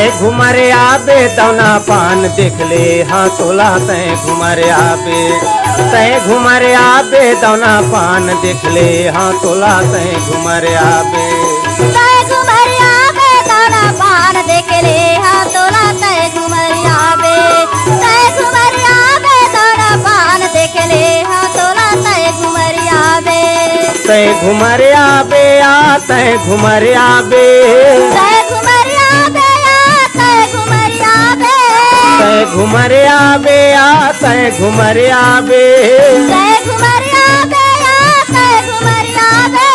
तय घुमरे आबे दौना पान देख ले हाँ तोला तय घुमरे आबे तय घुमरे आबे दौना पान देख ले हाँ तोला तय घुमरे आबे तय घुमरे आबे दौना पान देख ले हाँ तोला तय घुमरे आबे तय घुमरे आबे दौना पान देख ले हाँ तोला तय घुमरे आबे तय घुमरे आबे आ तय घुमरे आबे तय घुमरे आबे आ तय घुमरे आबे तय घुमरे आबे आ तय घुमरे आबे तय घुमरे आबे आ तय घुमरे आबे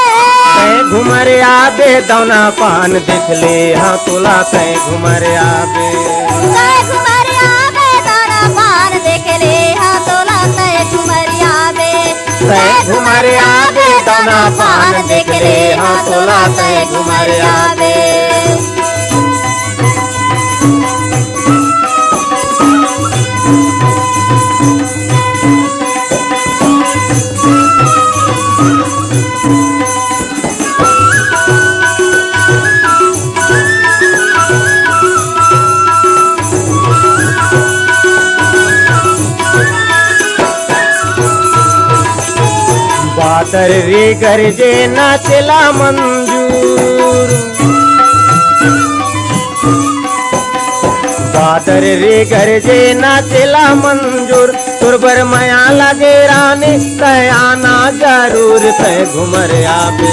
तय घुमरे आबे दौना पान देख ले हाँ तोला तय घुमरे आबे तय घुमरे आबे दौना पान देख ले हाँ तोला तय घुमरे आबे तय घुमरे आबे दौना पान देख ले हाँ तोला तय घुमरे आबे बादर रे गरजे नाचला मंजूर बादर रे गरजे नाचला मंजूर तुरबर मया लगे रानी तय आना जरूर तय घुमरे आबे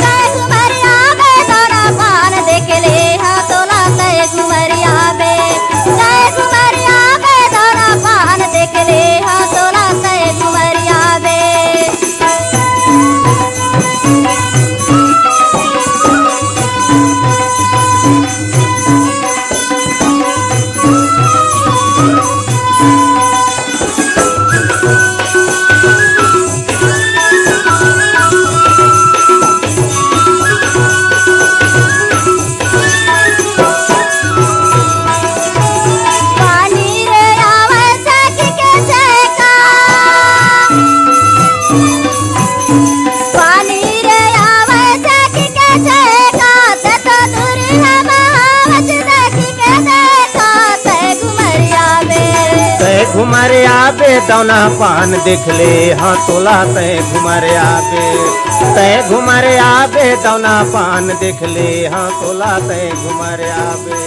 तय घुमरे आबे दौना पान देख ले हाँ तोला तय घुमरे आबे तय घुमरे आबे दौना पान देख ले हाँ तोला तय घुमरे आबे घुमरे आबे दौना पान देख ले हाँ तोला तय घुमरे आबे तय घुमरे आबे दौना पान देख ले हाँ तोला तय घुमरे आबे